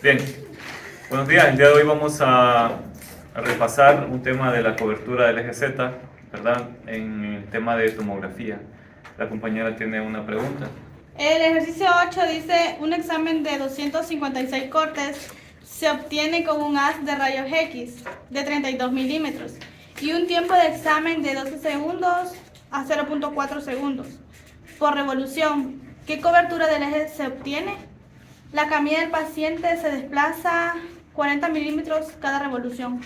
Bien, buenos días. El día de hoy vamos a repasar un tema de la cobertura del eje Z, ¿verdad? En el tema de tomografía. La compañera tiene una pregunta. El ejercicio 8 dice, un examen de 256 cortes se obtiene con un haz de rayos X de 32 milímetros y un tiempo de examen de 12 segundos a 0.4 segundos por revolución. ¿Qué cobertura del eje se obtiene? La camilla del paciente se desplaza 40 milímetros cada revolución.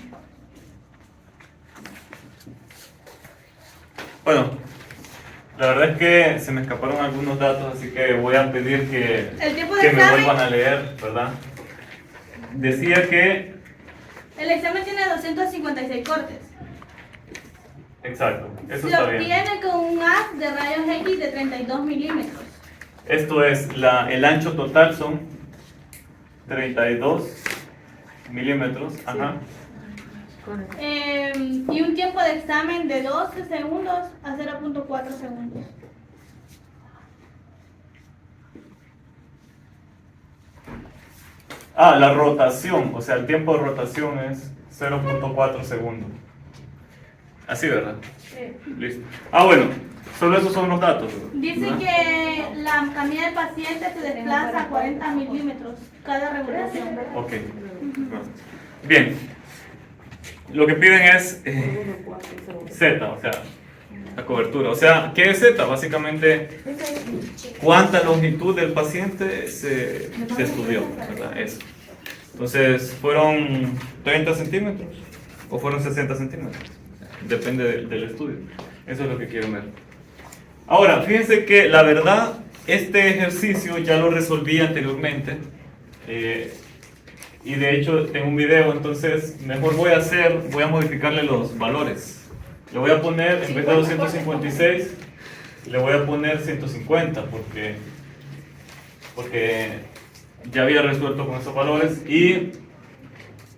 Bueno, la verdad es que se me escaparon algunos datos, así que voy a pedir que me vuelvan a leer, ¿verdad? Decía que... El examen tiene 256 cortes. Exacto, eso está bien. Se obtiene con un haz de rayos X de 32 milímetros. Esto es, el ancho total son 32 milímetros. Ajá. Y un tiempo de examen de 12 segundos a 0.4 segundos. La rotación, o sea, el tiempo de rotación es 0.4 segundos. Así, ¿verdad? Sí. Listo. Bueno, solo esos son los datos, ¿verdad? Dice que la camilla del paciente se desplaza a 40 milímetros cada revolución. Ok. Bien. Lo que piden es Z, o sea, la cobertura. O sea, ¿qué es Z? Básicamente, ¿cuánta longitud del paciente se estudió? ¿Verdad? Eso. Entonces, ¿fueron 30 centímetros o fueron 60 centímetros? Depende del estudio. Eso es lo que quiero ver. Ahora, fíjense que la verdad, este ejercicio ya lo resolví anteriormente. Y de hecho tengo un video, entonces mejor voy a modificarle los valores. Le voy a poner, en vez de 256, le voy a poner 150 porque ya había resuelto con esos valores. Y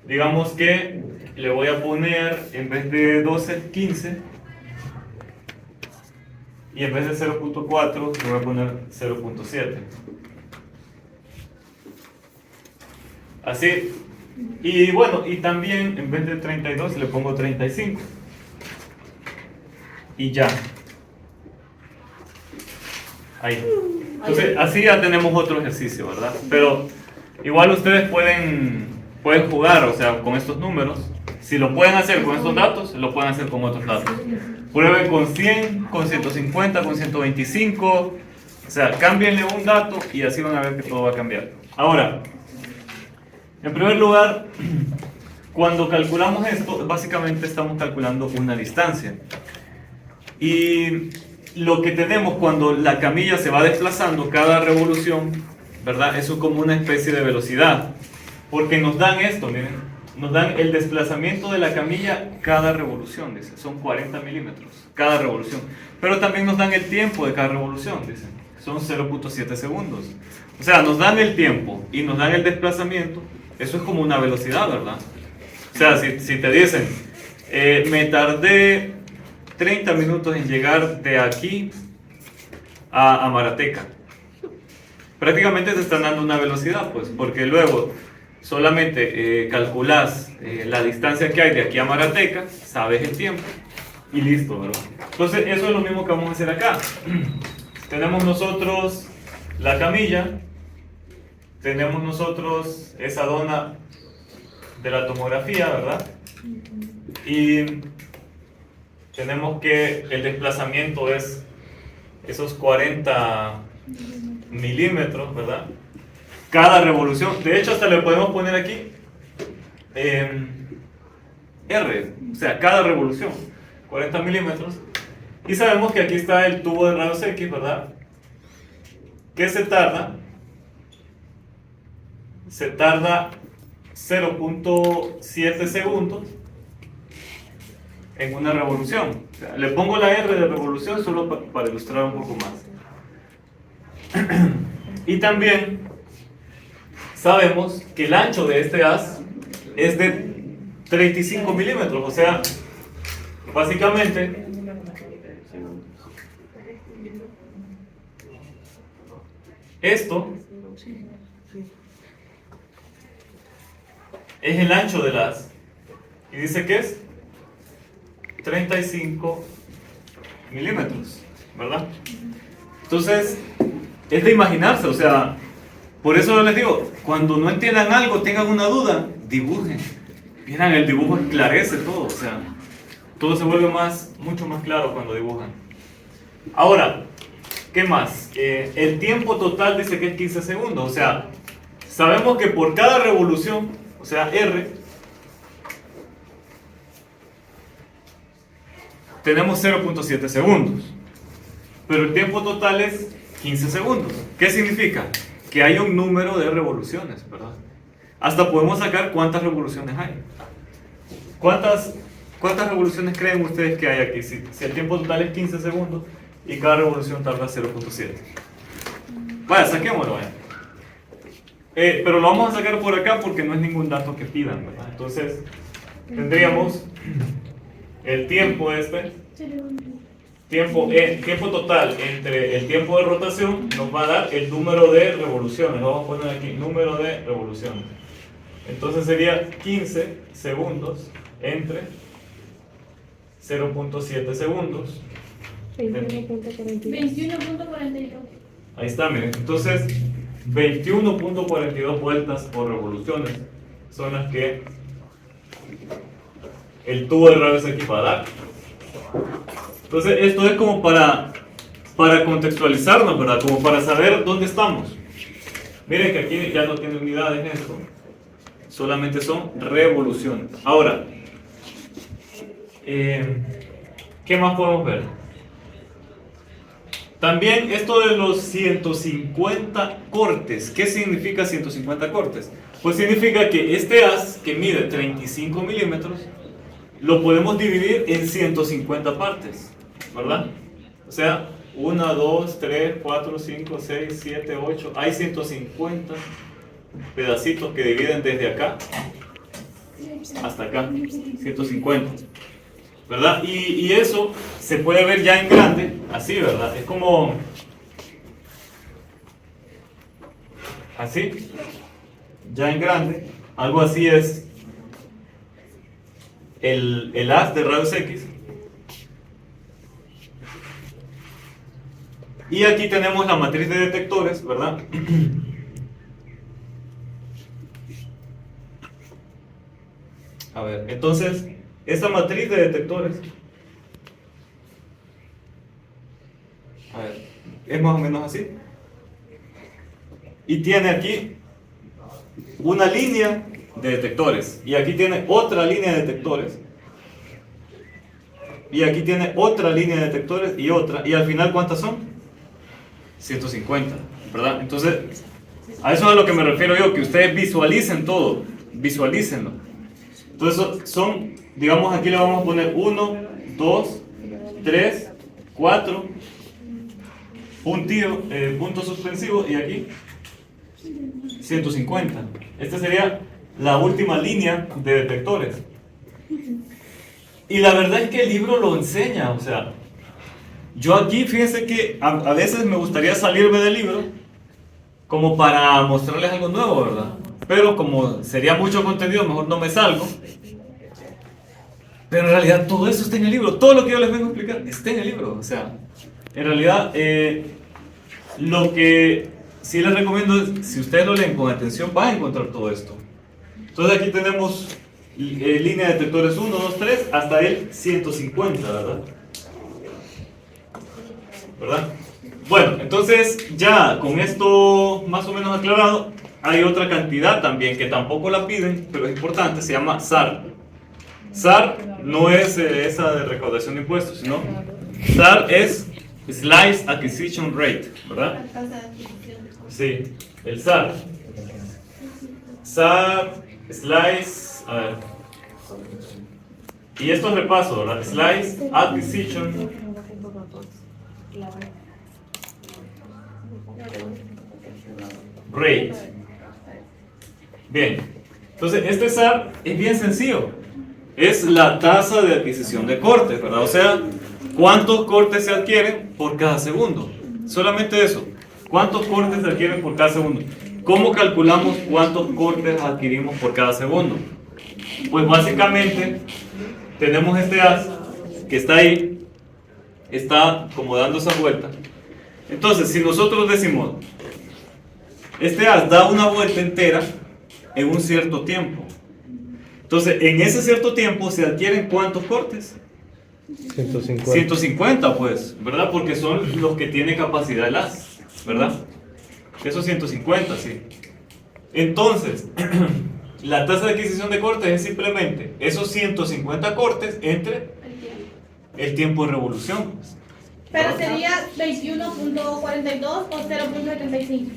digamos que le voy a poner, en vez de 12, 15. Y en vez de 0.4 le voy a poner 0.7. Así. Y bueno, y también en vez de 32 le pongo 35. Y ya. Ahí. Entonces, así ya tenemos otro ejercicio, ¿verdad? Pero igual ustedes pueden jugar, o sea, con estos números. Si lo pueden hacer con estos datos, lo pueden hacer con otros datos. Prueben con 100, con 150, con 125. O sea, cámbienle un dato y así van a ver que todo va a cambiar. Ahora, en primer lugar, cuando calculamos esto, básicamente estamos calculando una distancia. Y lo que tenemos cuando la camilla se va desplazando cada revolución, ¿verdad? Eso es como una especie de velocidad. Porque nos dan esto, miren, nos dan el desplazamiento de la camilla cada revolución, dice, son 40 milímetros cada revolución. Pero también nos dan el tiempo de cada revolución, dice, son 0.7 segundos. O sea, nos dan el tiempo y nos dan el desplazamiento, eso es como una velocidad, ¿verdad? O sea, si te dicen, me tardé 30 minutos en llegar de aquí a Marateca, prácticamente te están dando una velocidad, pues, porque luego solamente calculas la distancia que hay de aquí a Marateca, sabes el tiempo y listo, ¿verdad? Entonces eso es lo mismo que vamos a hacer acá. Tenemos nosotros la camilla, tenemos nosotros esa dona de la tomografía, ¿verdad? Y tenemos que el desplazamiento es esos 40 milímetros, ¿verdad? Cada revolución. De hecho, hasta le podemos poner aquí R, o sea, cada revolución, 40 milímetros. Y sabemos que aquí está el tubo de rayos X, ¿verdad? Que se tarda 0.7 segundos en una revolución. O sea, le pongo la R de revolución solo para ilustrar un poco más. Y también sabemos que el ancho de este haz es de 35 milímetros, o sea, básicamente esto es el ancho del haz. Y dice que es 35 milímetros, ¿verdad? Entonces, es de imaginarse, o sea, por eso yo les digo, cuando no entiendan algo, tengan una duda, dibujen. Miren, el dibujo esclarece todo, o sea, todo se vuelve mucho más claro cuando dibujan. Ahora, ¿qué más? El tiempo total dice que es 15 segundos, o sea, sabemos que por cada revolución, o sea, R, tenemos 0.7 segundos, pero el tiempo total es 15 segundos. ¿Qué significa? Que hay un número de revoluciones, ¿verdad? Hasta podemos sacar cuántas revoluciones hay. ¿Cuántas revoluciones creen ustedes que hay aquí? Si el tiempo total es 15 segundos y cada revolución tarda 0.7. Vaya, saquémoslo, vaya. Pero lo vamos a sacar por acá porque no es ningún dato que pidan, ¿verdad? Entonces, tendríamos el tiempo tiempo total entre el tiempo de rotación nos va a dar el número de revoluciones. Vamos a poner aquí número de revoluciones. Entonces sería 15 segundos entre 0.7 segundos. 21.42. Ahí está, miren. Entonces, 21.42 vueltas por revoluciones son las que el tubo de rayos X va a dar. Entonces, esto es como para contextualizarnos, ¿verdad? Como para saber dónde estamos. Miren que aquí ya no tiene unidades esto. Solamente son revoluciones. Ahora, ¿qué más podemos ver? También esto de los 150 cortes. ¿Qué significa 150 cortes? Pues significa que este haz, que mide 35 milímetros, lo podemos dividir en 150 partes, ¿verdad? O sea, 1, 2, 3, 4, 5, 6, 7, 8. Hay 150 pedacitos que dividen desde acá hasta acá. 150. ¿Verdad? Y eso se puede ver ya en grande, así, ¿verdad? Es como así, ya en grande. Algo así es el haz de rayos X. Y aquí tenemos la matriz de detectores, ¿verdad? A ver, entonces, esta matriz de detectores, a ver, es más o menos así. Y tiene aquí una línea de detectores. Y aquí tiene otra línea de detectores. Y aquí tiene otra línea de detectores y otra. Y al final, ¿cuántas son? 150, ¿verdad? Entonces, a eso es a lo que me refiero yo, que ustedes visualicen todo, visualícenlo. Entonces son, digamos, aquí le vamos a poner 1, 2, 3, 4, punto suspensivo, y aquí 150. Esta sería la última línea de detectores. Y la verdad es que el libro lo enseña, o sea, yo aquí, fíjense que a veces me gustaría salirme del libro como para mostrarles algo nuevo, ¿verdad? Pero como sería mucho contenido, mejor no me salgo. Pero en realidad todo eso está en el libro. Todo lo que yo les vengo a explicar está en el libro. O sea, en realidad, lo que sí les recomiendo es, si ustedes lo leen con atención, van a encontrar todo esto. Entonces aquí tenemos línea de detectores 1, 2, 3, hasta el 150, ¿verdad? Bueno, entonces ya con esto más o menos aclarado, hay otra cantidad también que tampoco la piden, pero es importante, se llama SAR. SAR no es esa de recaudación de impuestos, sino SAR es Slice Acquisition Rate, ¿verdad? Sí, el SAR. SAR, Slice, a ver. Y esto es repaso, ¿verdad? Slice Acquisition Rate. Bien, entonces este SAR es bien sencillo. Es la tasa de adquisición de cortes, ¿verdad? O sea, ¿cuántos cortes se adquieren por cada segundo? Solamente eso. ¿Cuántos cortes se adquieren por cada segundo? ¿Cómo calculamos cuántos cortes adquirimos por cada segundo? Pues básicamente tenemos este haz que está ahí, está como dando esa vuelta. Entonces, si nosotros decimos, este haz da una vuelta entera en un cierto tiempo. Entonces, en ese cierto tiempo se adquieren ¿cuántos cortes? 150. 150, pues, ¿verdad? Porque son los que tiene capacidad el haz, ¿verdad? Esos 150, sí. Entonces, la tasa de adquisición de cortes es simplemente esos 150 cortes entre el tiempo de revolución. Pues. Pero sería 21.42 o 0.75.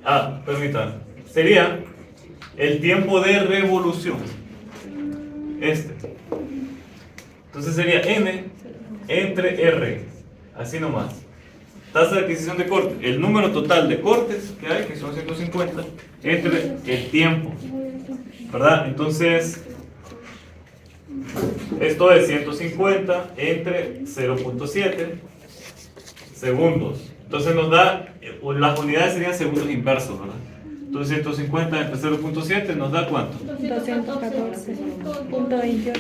Ah, permítanme. Sería el tiempo de revolución. Entonces sería N entre R. Así nomás. Tasa de adquisición de cortes. El número total de cortes que hay, que son 150, entre el tiempo. ¿Verdad? Entonces, esto es 150 entre 0.7 segundos. Entonces nos da, las unidades serían segundos inversos, ¿verdad? Entonces 150 entre 0.7 nos da ¿cuánto? 214.28.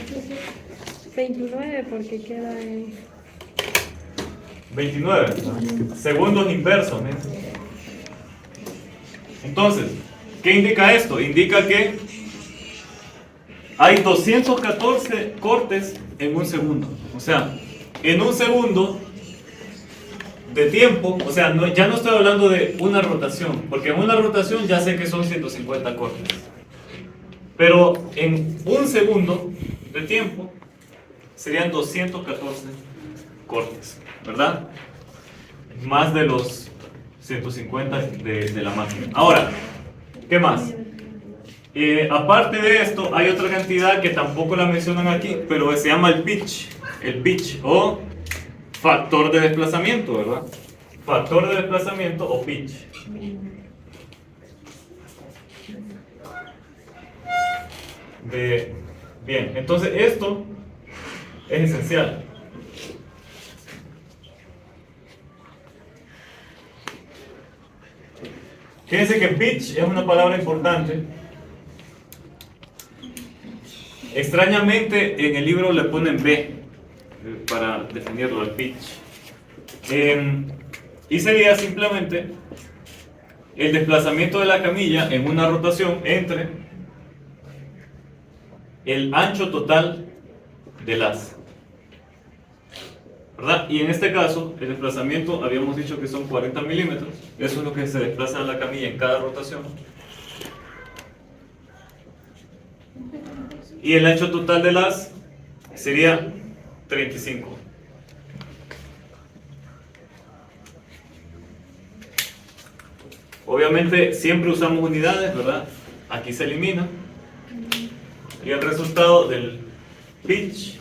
29 porque queda en 29 segundos inversos. ¿Eh? Entonces, ¿qué indica esto? Indica que hay 214 cortes en un segundo. O sea, en un segundo de tiempo, o sea, ya no estoy hablando de una rotación, porque en una rotación ya sé que son 150 cortes. Pero en un segundo de tiempo serían 214 cortes, ¿verdad? Más de los 150 de la máquina. Ahora, ¿qué más? Aparte de esto, hay otra cantidad que tampoco la mencionan aquí, pero se llama el pitch o factor de desplazamiento, ¿verdad? Factor de desplazamiento o pitch. Bien, entonces esto es esencial. Fíjense que pitch es una palabra importante. Extrañamente en el libro le ponen B para definirlo, el pitch. Y sería simplemente el desplazamiento de la camilla en una rotación entre el ancho total del haz, ¿verdad? Y en este caso, el desplazamiento, habíamos dicho que son 40 milímetros. Eso es lo que se desplaza la camilla en cada rotación. Y el ancho total del haz sería 35. Obviamente siempre usamos unidades, ¿verdad? Aquí se elimina. Y el resultado del pitch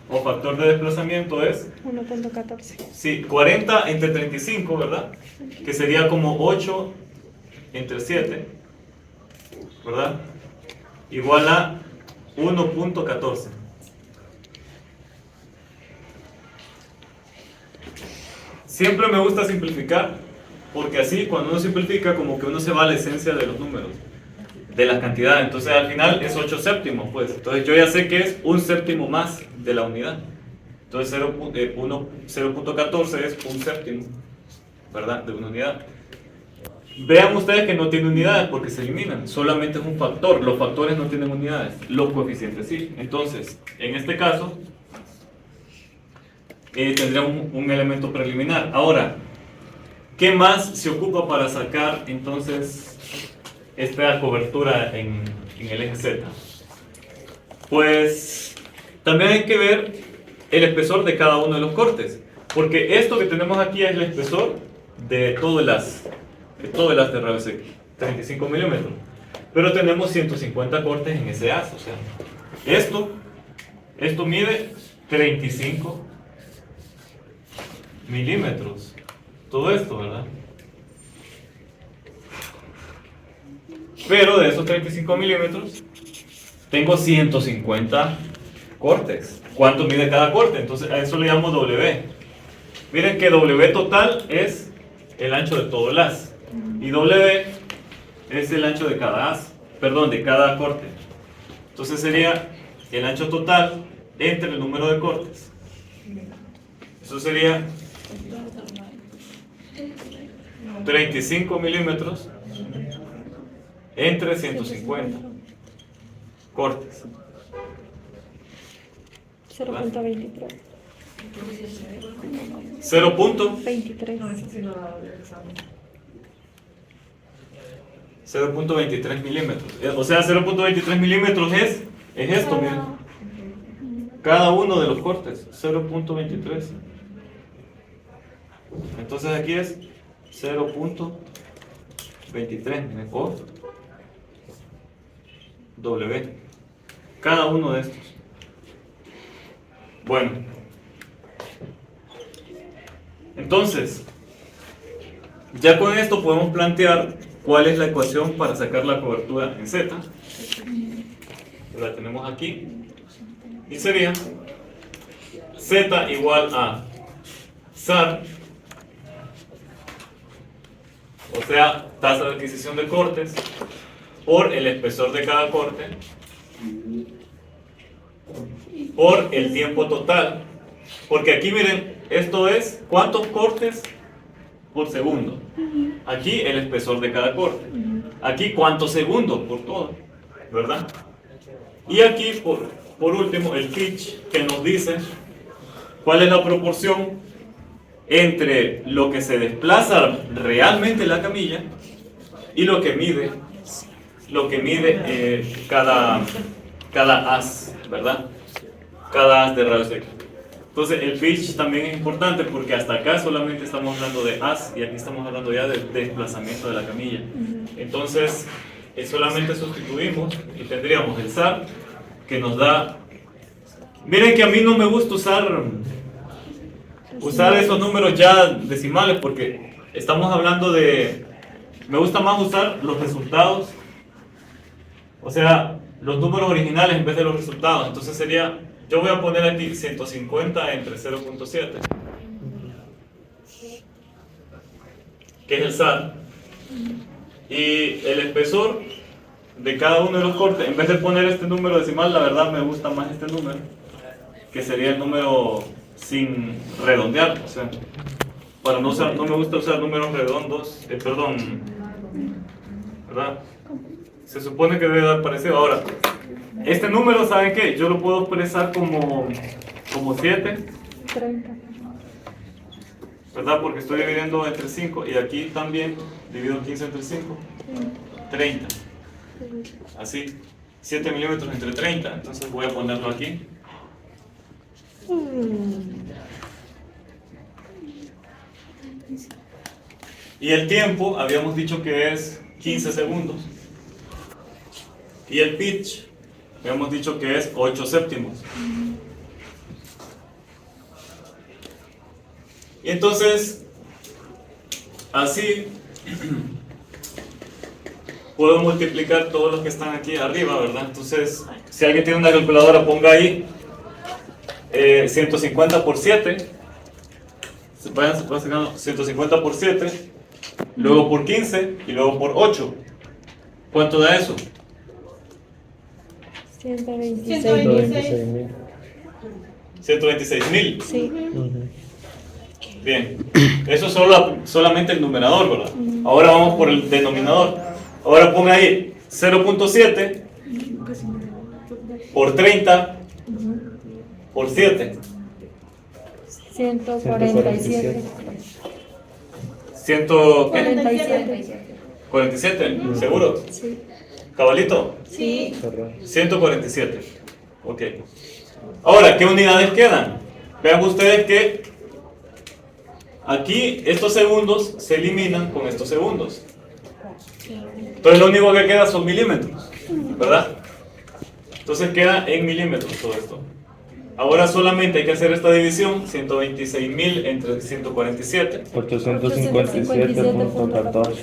o factor de desplazamiento es 1.14. sí, 40 entre 35, ¿verdad? Que sería como 8 entre 7, ¿verdad? Igual a 1.14. Siempre me gusta simplificar, porque así cuando uno simplifica como que uno se va a la esencia de los números, de las cantidades. Entonces al final es 8 séptimos, pues. Entonces yo ya sé que es un séptimo más de la unidad. Entonces 0.14 es un séptimo, ¿verdad? De una unidad. Vean ustedes que no tiene unidades porque se eliminan. Solamente es un factor. Los factores no tienen unidades. Los coeficientes sí. Entonces, en este caso, tendríamos un elemento preliminar. Ahora, ¿qué más se ocupa para sacar entonces esta cobertura en el eje Z? Pues también hay que ver el espesor de cada uno de los cortes, porque esto que tenemos aquí es el espesor de todo el haz de rayos X, 35 milímetros, pero tenemos 150 cortes en ese haz. O sea, esto mide 35 milímetros, todo esto, ¿verdad? Pero de esos 35 milímetros tengo 150 cortes. ¿Cuánto mide cada corte? Entonces a eso le llamo W. Miren que W total es el ancho de todo el haz y W es el ancho de cada haz. perdón, de cada corte. Entonces sería el ancho total entre el número de cortes. Eso sería 35 milímetros entre 150 cortes. 0.23. 0 punto 23. 0.23 milímetros. O sea, 0.23 milímetros es esto, miren. Cada uno de los cortes, 0.23. Entonces aquí es 0.23, miren, o W. Cada uno de estos. Bueno. Entonces, ya con esto podemos plantear cuál es la ecuación para sacar la cobertura en Z. La tenemos aquí. Y sería Z igual a SAR, o sea, tasa de adquisición de cortes, por el espesor de cada corte, por el tiempo total. Porque aquí miren, esto es ¿cuántos cortes por segundo? Aquí el espesor de cada corte. Aquí ¿cuántos segundos por todo? ¿Verdad? Y aquí por último el pitch, que nos dice cuál es la proporción entre lo que se desplaza realmente la camilla y lo que mide cada haz, ¿verdad? Cada haz de rayos X. Entonces el pitch también es importante porque hasta acá solamente estamos hablando de haz y aquí estamos hablando ya del desplazamiento de la camilla. Entonces solamente sustituimos y tendríamos el SAR que nos da... Miren que a mí no me gusta usar esos números ya decimales porque estamos hablando de... Me gusta más usar los resultados, o sea, los números originales en vez de los resultados. Entonces sería... Yo voy a poner aquí 150 entre 0.7, que es el SAR, y el espesor de cada uno de los cortes. En vez de poner este número decimal, la verdad me gusta más este número, que sería el número sin redondear. O sea, para no me gusta usar números redondos, ¿verdad? Se supone que debe dar parecido. Ahora, este número, ¿saben qué? Yo lo puedo expresar como 7, 30. ¿verdad? Porque estoy dividiendo entre 5 y aquí también divido 15 entre 5, 30. Así, 7 milímetros entre 30. Entonces voy a ponerlo aquí. Y el tiempo, habíamos dicho que es 15 segundos. Y el pitch, habíamos dicho que es 8 séptimos. Y entonces, así, puedo multiplicar todos los que están aquí arriba, ¿verdad? Entonces, si alguien tiene una calculadora, ponga ahí 150 por 7. Se vayan sacando 150 por 7, luego por 15 y luego por 8. ¿Cuánto da eso? 126. 126.000. 126.000. Sí. Bien. Eso es solamente el numerador, ¿verdad? Ahora vamos por el denominador. Ahora ponga ahí 0.7 por 30 por 7. 147. 147. ¿Seguro? Sí. ¿Cabalito? Sí. 147. Ok. Ahora, ¿qué unidades quedan? Vean ustedes que aquí estos segundos se eliminan con estos segundos. Entonces lo único que queda son milímetros, ¿verdad? Entonces queda en milímetros todo esto. Ahora solamente hay que hacer esta división, 126.000 entre 147. 857.14.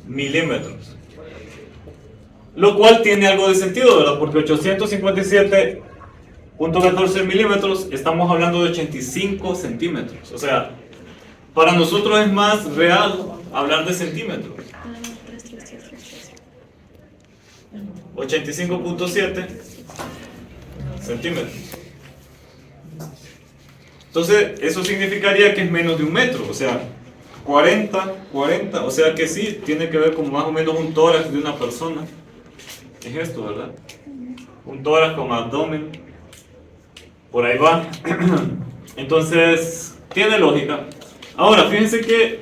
Milímetros. Lo cual tiene algo de sentido, ¿verdad? Porque 857.14 milímetros, estamos hablando de 85 centímetros. O sea, para nosotros es más real hablar de centímetros. 85.7 centímetros. Entonces, eso significaría que es menos de 1 metro, o sea, 40, o sea que sí, tiene que ver con más o menos un tórax de una persona. Es esto, ¿verdad? Un tórax con abdomen. Por ahí va. Entonces, tiene lógica. Ahora, fíjense que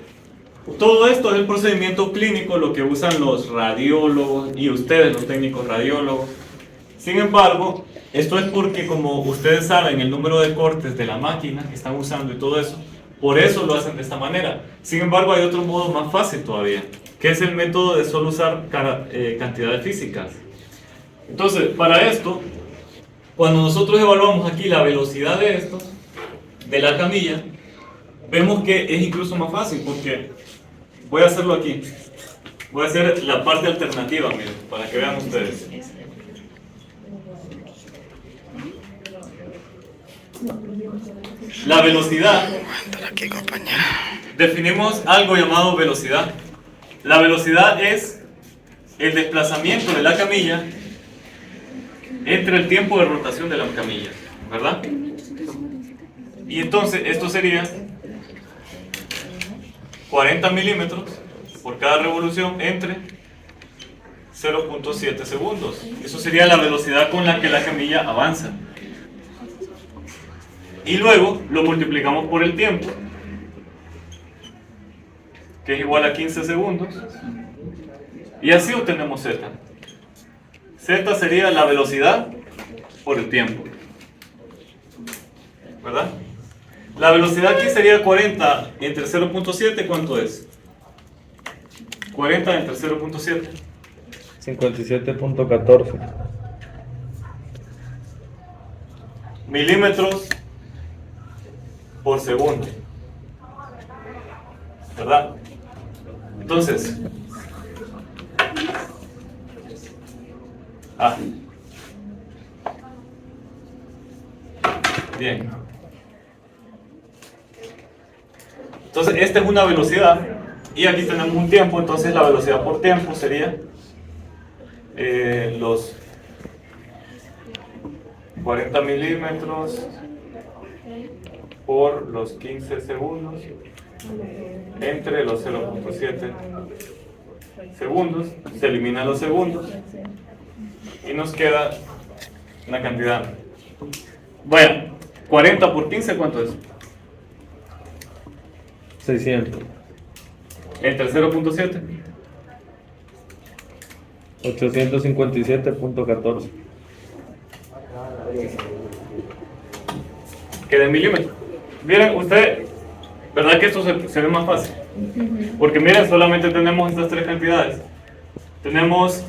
todo esto es el procedimiento clínico, lo que usan los radiólogos y ustedes, los técnicos radiólogos. Sin embargo, esto es porque, como ustedes saben, el número de cortes de la máquina que están usando y todo eso, por eso lo hacen de esta manera. Sin embargo, hay otro modo más fácil todavía, que es el método de solo usar cantidades físicas. Entonces, para esto, cuando nosotros evaluamos aquí la velocidad de esto, de la camilla, vemos que es incluso más fácil, porque voy a hacerlo aquí. Voy a hacer la parte alternativa, miren, para que vean ustedes. La velocidad, definimos algo llamado velocidad. La velocidad es el desplazamiento de la camilla entre el tiempo de rotación de la camilla, ¿verdad? Y entonces esto sería 40 milímetros por cada revolución entre 0.7 segundos. Eso sería la velocidad con la que la camilla avanza. Y luego lo multiplicamos por el tiempo, que es igual a 15 segundos. Y así obtenemos Z. Z sería la velocidad por el tiempo, ¿verdad? La velocidad aquí sería 40 entre 0.7, ¿cuánto es? 40 entre 0.7. 57.14. Milímetros por segundo, ¿verdad? Entonces, bien. Entonces, esta es una velocidad y aquí tenemos un tiempo, entonces la velocidad por tiempo sería los 40 milímetros por los 15 segundos entre los 0.7 segundos, se eliminan los segundos y nos queda una cantidad. Bueno, 40 por 15, ¿cuánto es? 600. Entre 0.7. 857.14. Queda en milímetros. Miren, usted, ¿verdad que esto se ve más fácil? Porque miren, solamente tenemos estas tres cantidades. Tenemos,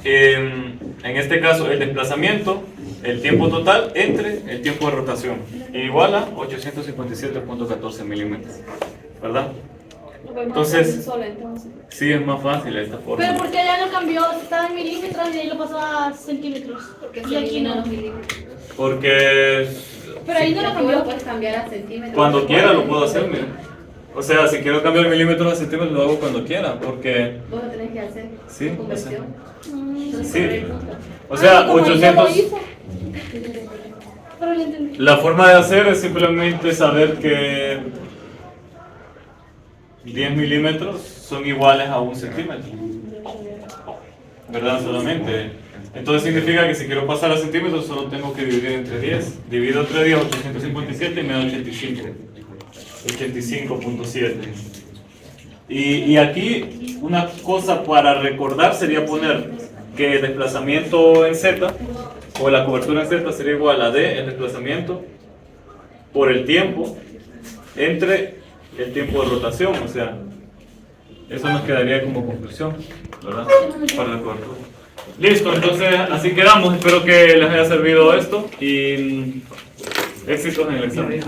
en este caso, el desplazamiento, el tiempo total entre el tiempo de rotación. Igual a 857.14 milímetros, ¿verdad? Entonces, sí es más fácil esta forma. Pero ¿por qué ya lo cambió? Estaba en milímetros y ahí lo pasó a centímetros. Y aquí no. Porque Pero ahí no lo cambió. Lo puedes cambiar a centímetros. cuando quiera lo puedo hacer, miren. O sea, si quiero cambiar milímetros a centímetros lo hago cuando quiera, porque Vos lo tenés que hacer. sí, Conversión. sí. O sea, como ella lo 800. hizo. Pero lo entendí. La forma de hacer es simplemente saber que 10 milímetros son iguales a 1 centímetro, ¿verdad? Solamente. Entonces significa que si quiero pasar a centímetros solo tengo que dividir entre 10. Divido entre 10, 857 y me da 85. 85.7. Y aquí una cosa para recordar sería poner que el desplazamiento en Z o la cobertura en Z sería igual a D, el desplazamiento por el tiempo entre el tiempo de rotación, o sea, eso nos quedaría como conclusión, ¿verdad? Para la cobertura. Listo, entonces así quedamos. Espero que les haya servido esto y éxitos en el examen.